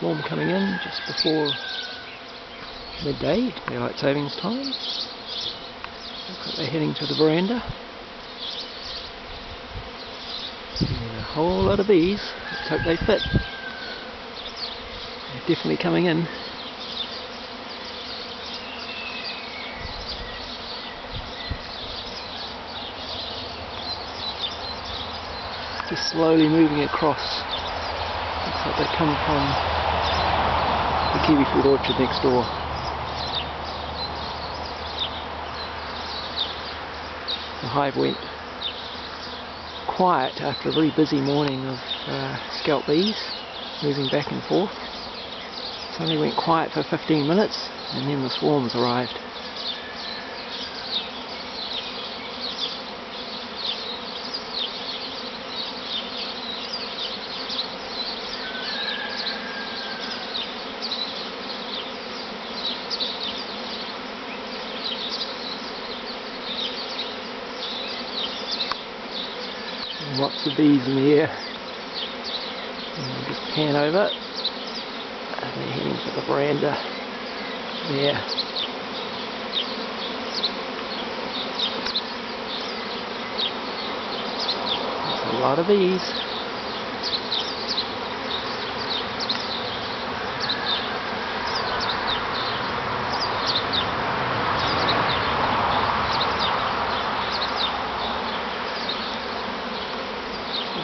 swarm coming in just before midday, daylight savings time. Looks like they're heading to the veranda. And a whole lot of bees. Let's hope they fit. They're definitely coming in. Just slowly moving across. Looks like they come from the kiwi fruit orchard next door. The hive went quiet after a very busy morning of scalp bees moving back and forth. Suddenly went quiet for 15 minutes and then the swarms arrived. Lots of bees in the air. And I'll just pan over. And they're heading for the veranda there. That's a lot of bees.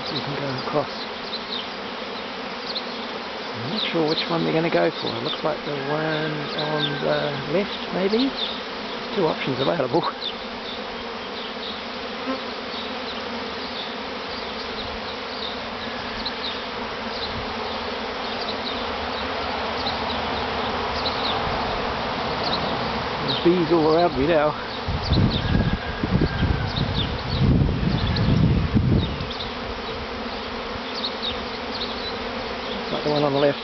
You can go across. I'm not sure which one they're going to go for. It looks like the one on the left, maybe. There's two options available. There's bees all around me now. Like the one on the left.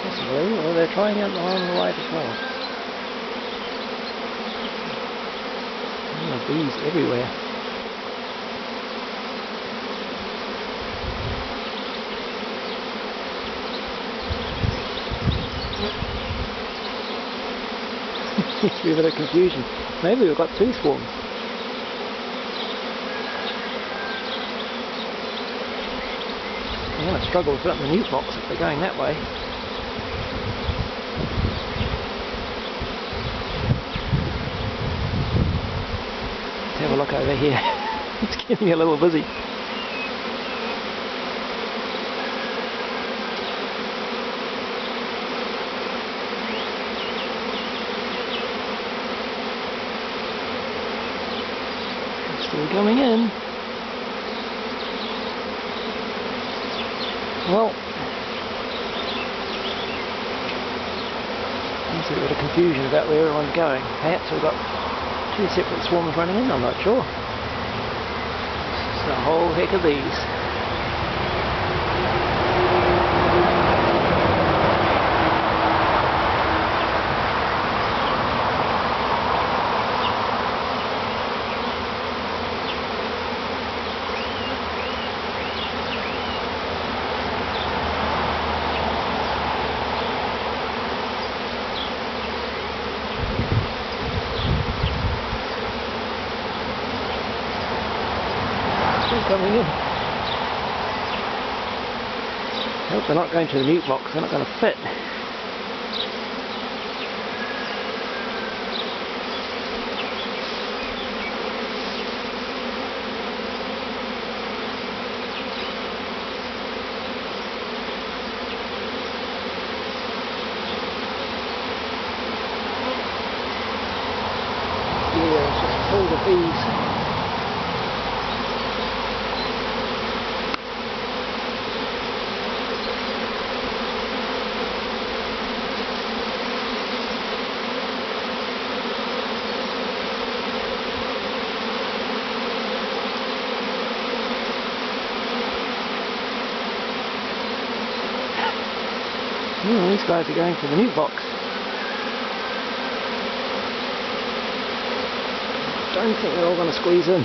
Possibly, or they're trying out the one on the right as well. There are bees everywhere. Seems to be a bit of confusion. Maybe we've got two swarms. I'm going to struggle to put up the mute box if they're going that way. Let's have a look over here. It's getting a little busy. Still coming in. Well, seems to be a bit of confusion about where everyone's going. Perhaps we've got two separate swarms running in, I'm not sure. It's a whole heck of these. Coming in. I hope they're not going to the mute box, they're not going to fit. Yeah, it's just full of bees. These guys are going for the mute box. don't think they're all going to squeeze in.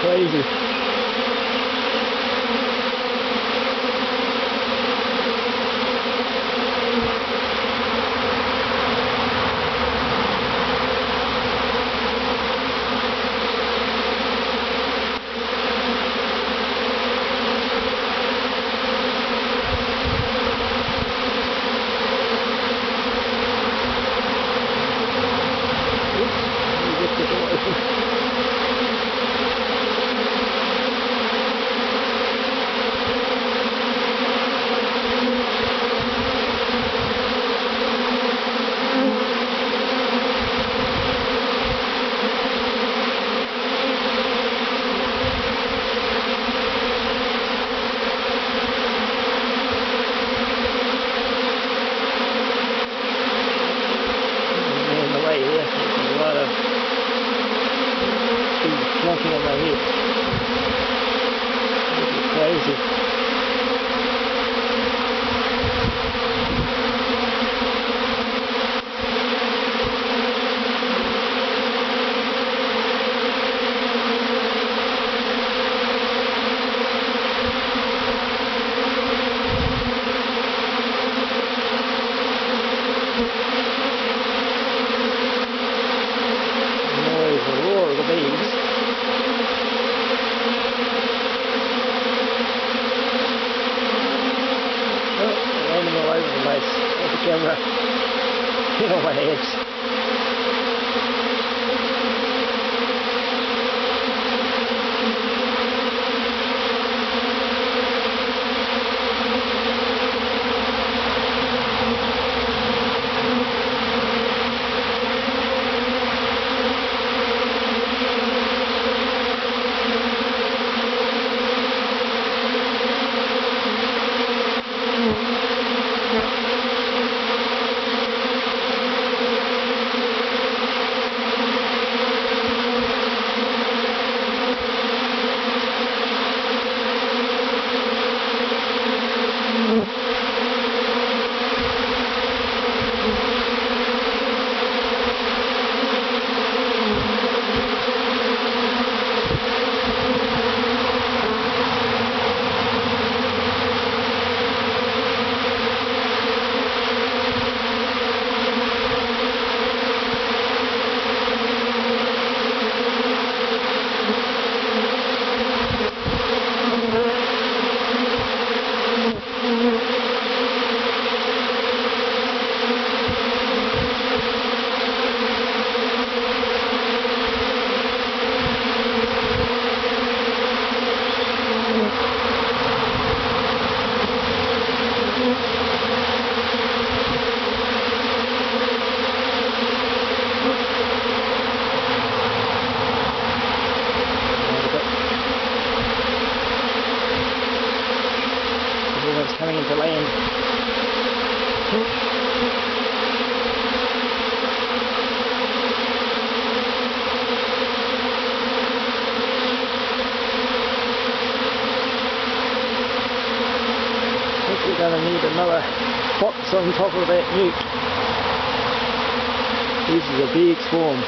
Crazy. Plonking on my head. Crazy. Noise, the roar of the bees. All over the place with the camera. Get on my head. Coming into land. I think we're going to need another box on top of that newt. This is a big swarm.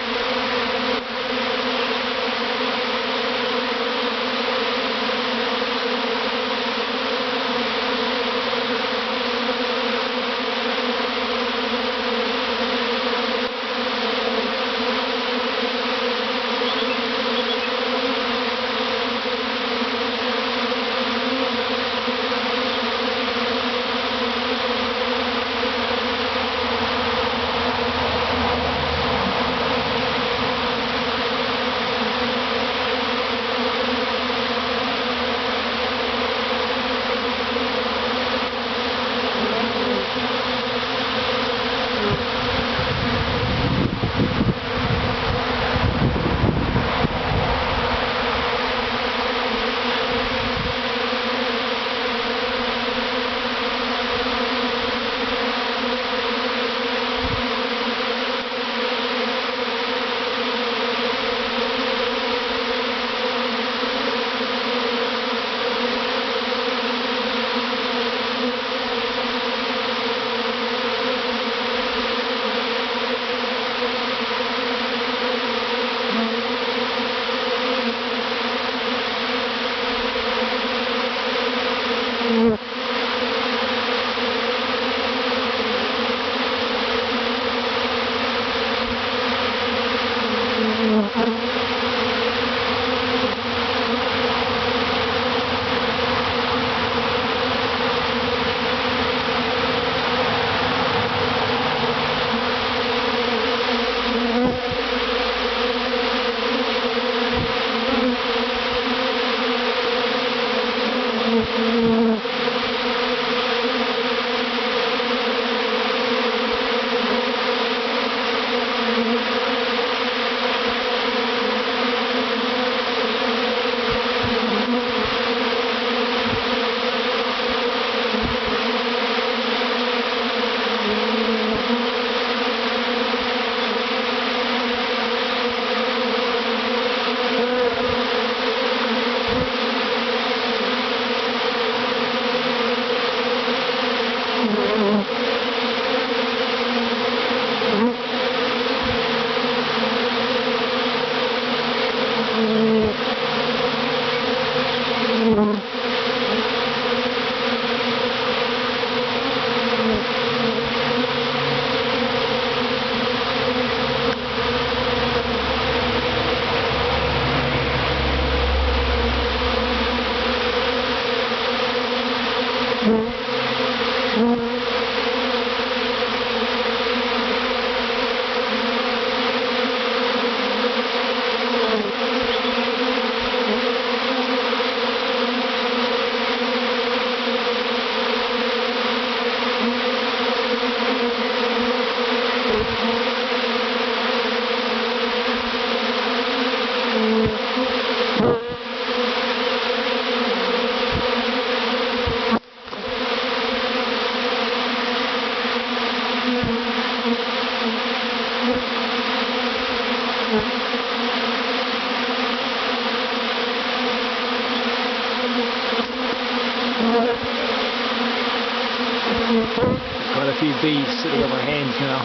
Quite a few bees sitting on my hands now.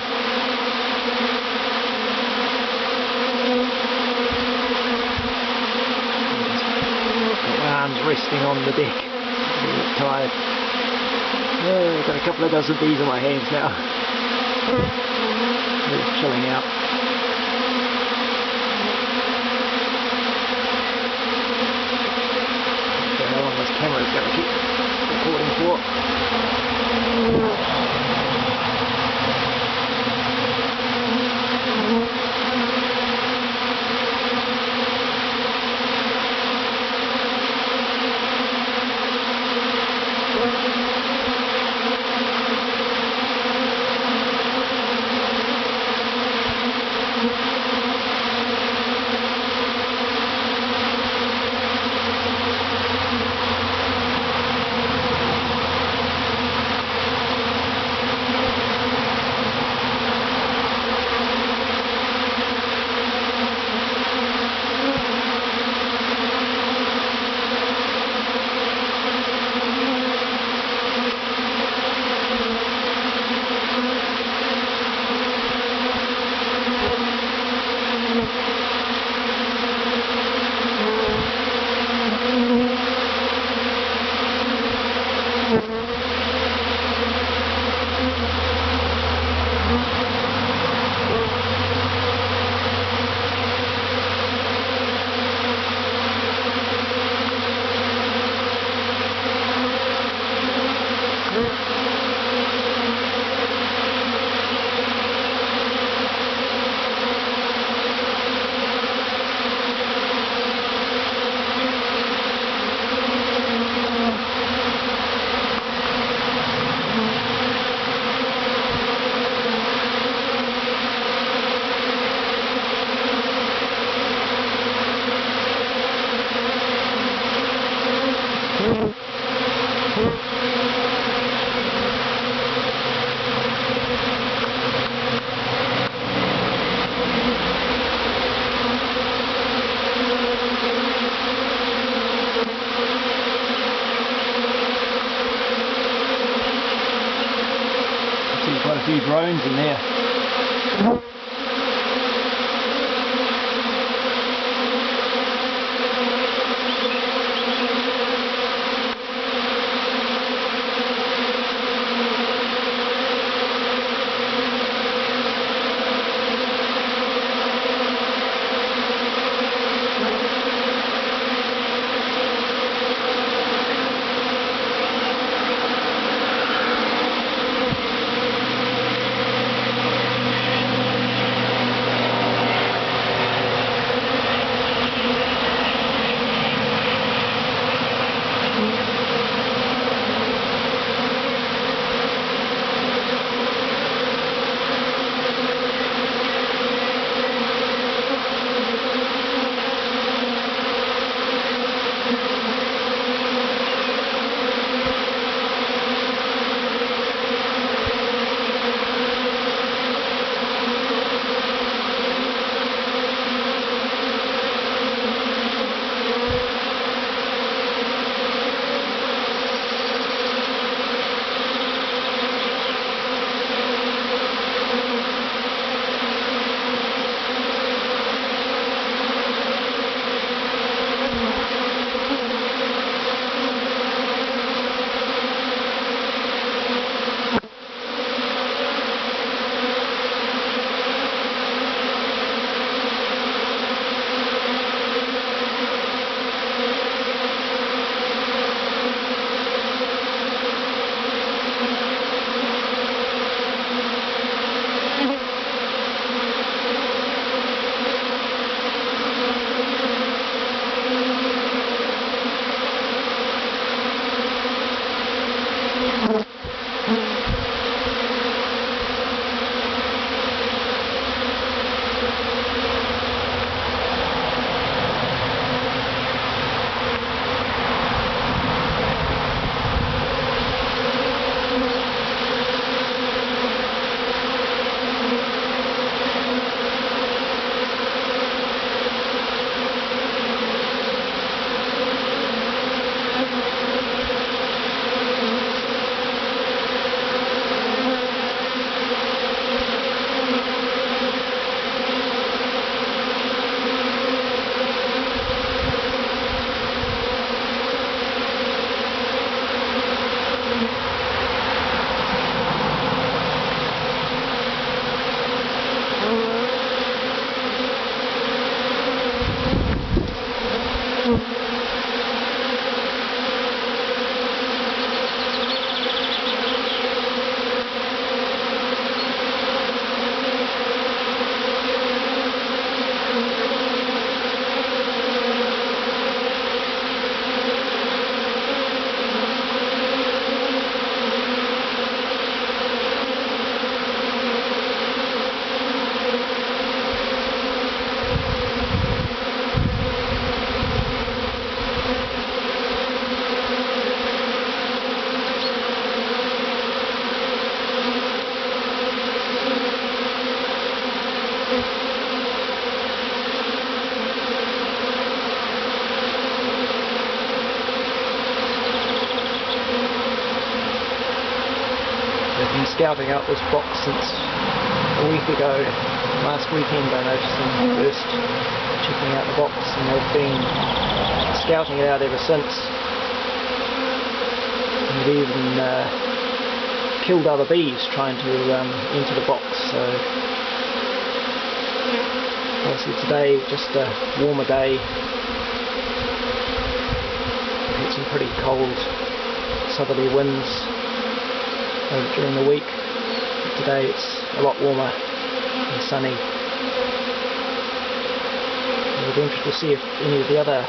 My arms resting on the deck. I'm a bit tired. I've got a couple of dozen bees on my hands now. They're chilling out. How long this camera is going to keep recording for. few drones in there. Scouting out this box since a week ago. Last weekend I noticed them first checking out the box, and they've been scouting it out ever since. And they've even killed other bees trying to enter the box. So obviously today, just a warmer day. We had some pretty cold southerly winds during the week. Today it's a lot warmer and sunny. We'll be interested to see if any of the other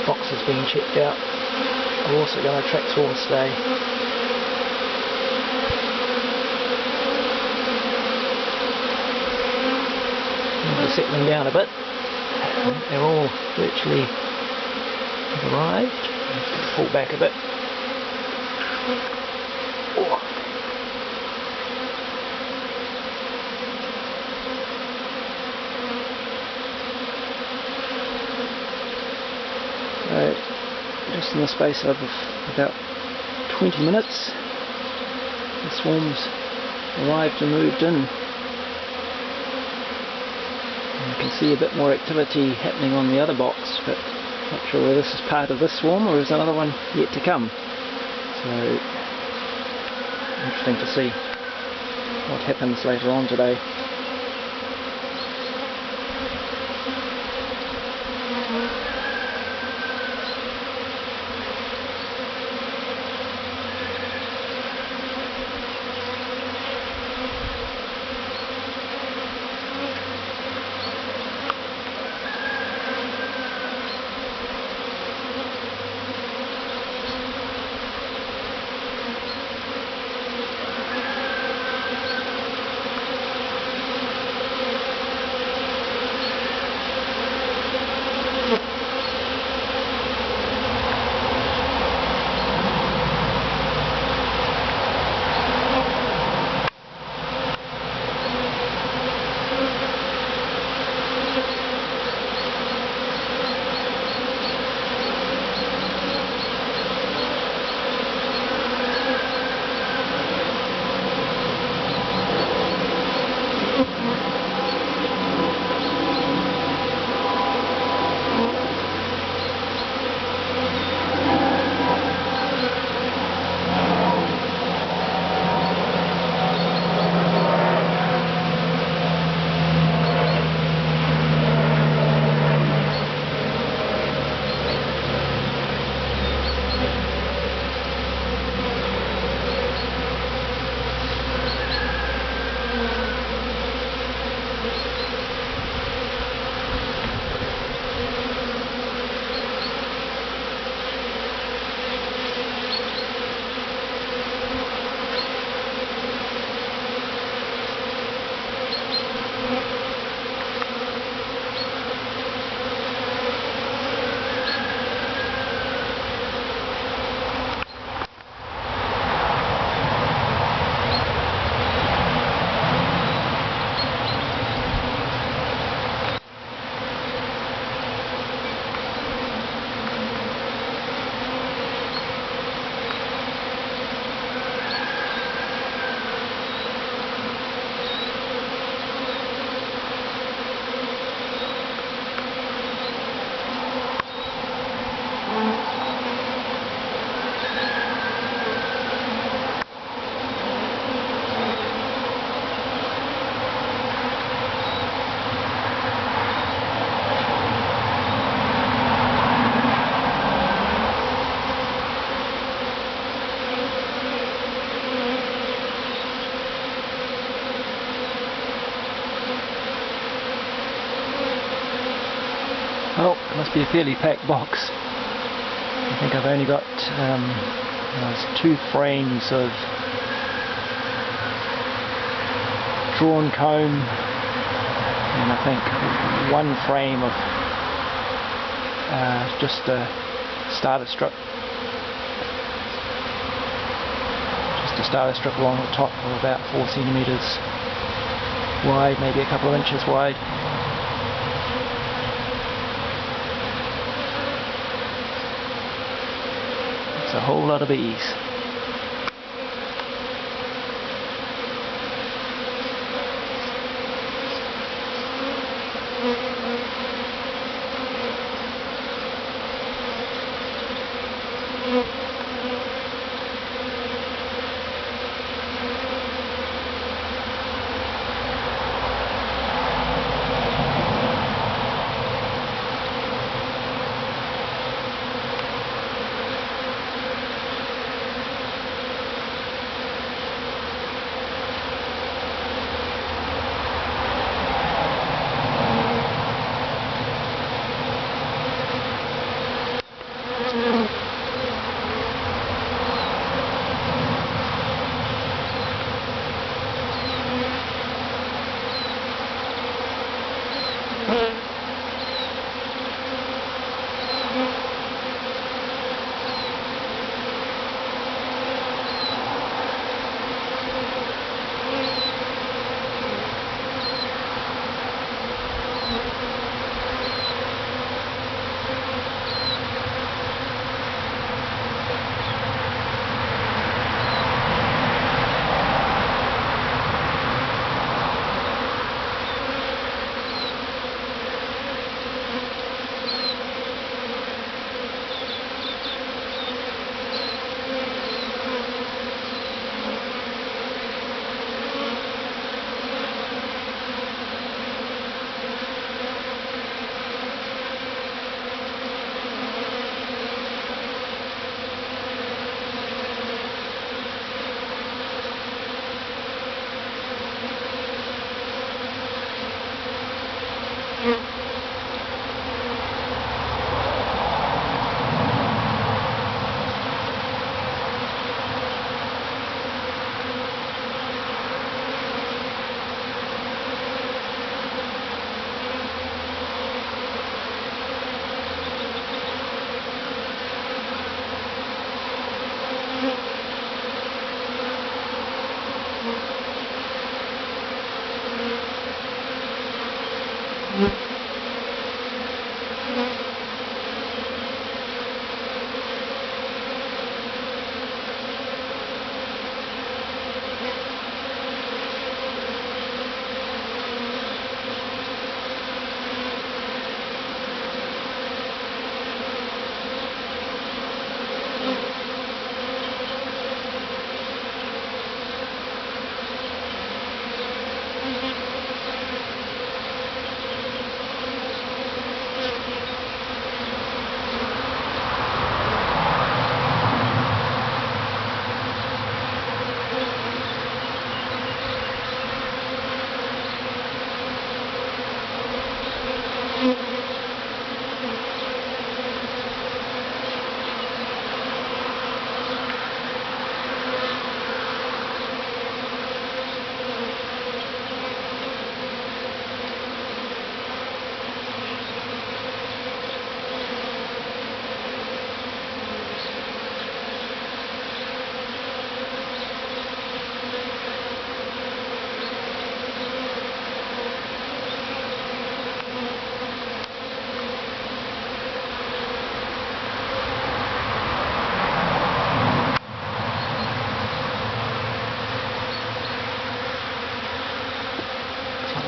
boxes being checked out are also going to attract swarms today. They're settling down a bit. They're all virtually arrived. Pull back a bit. Just in the space of about 20 minutes, the swarms arrived and moved in. You can see a bit more activity happening on the other box, but not sure whether this is part of this swarm or is another one yet to come. So interesting to see what happens later on today. Well, it must be a fairly packed box. I think I've only got there's 2 frames of drawn comb and I think 1 frame of just a starter strip. Just a starter strip along the top of about 4 centimetres wide, maybe a couple of inches wide. It's a whole lot of bees.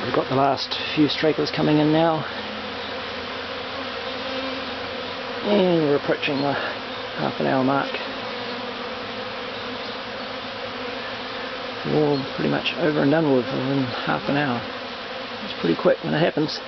We've got the last few stragglers coming in now, and we're approaching the half an hour mark. We're all pretty much over and done with within half an hour. It's pretty quick when it happens.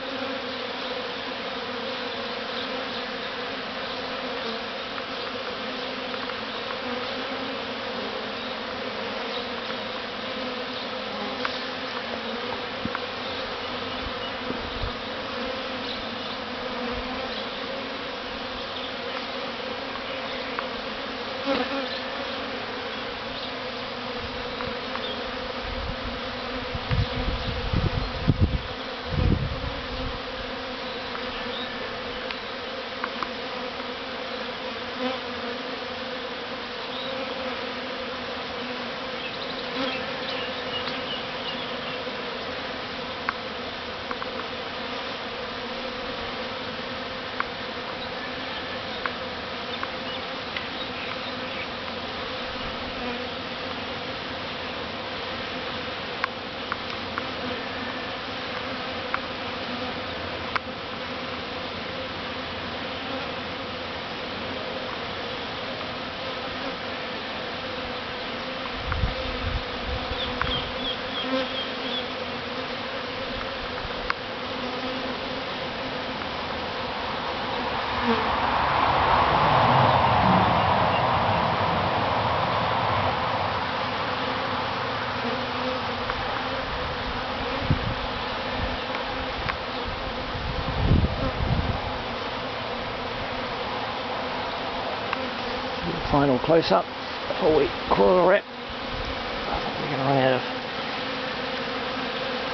Final close up before we coil the wrap. I think we're going to run out of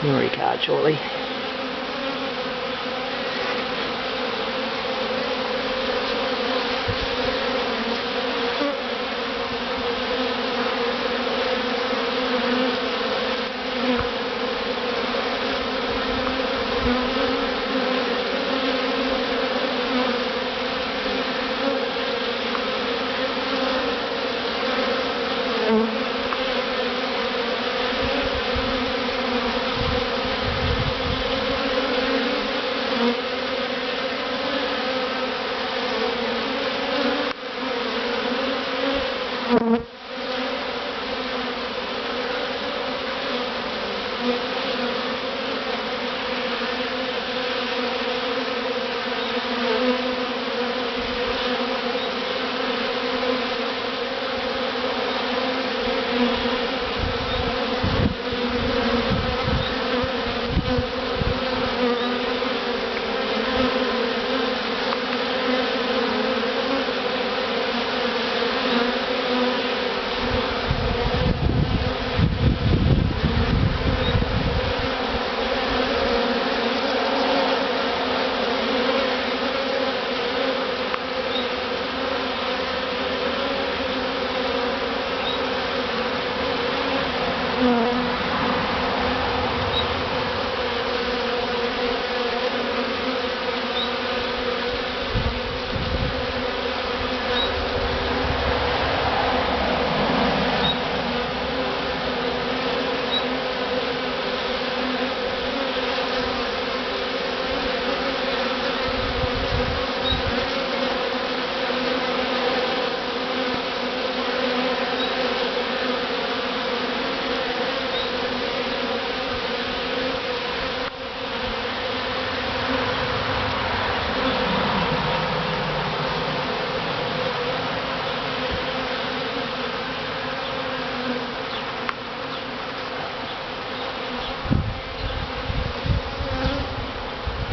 memory card shortly.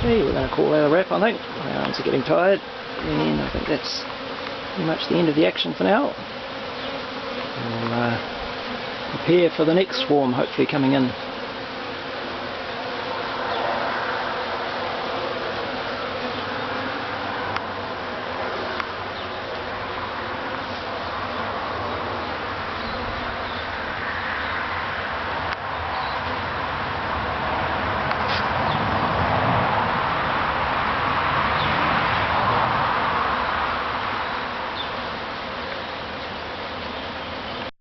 Okay, we're going to call that a wrap, I think. My arms are getting tired, and I think that's pretty much the end of the action for now. We'll prepare for the next swarm, hopefully coming in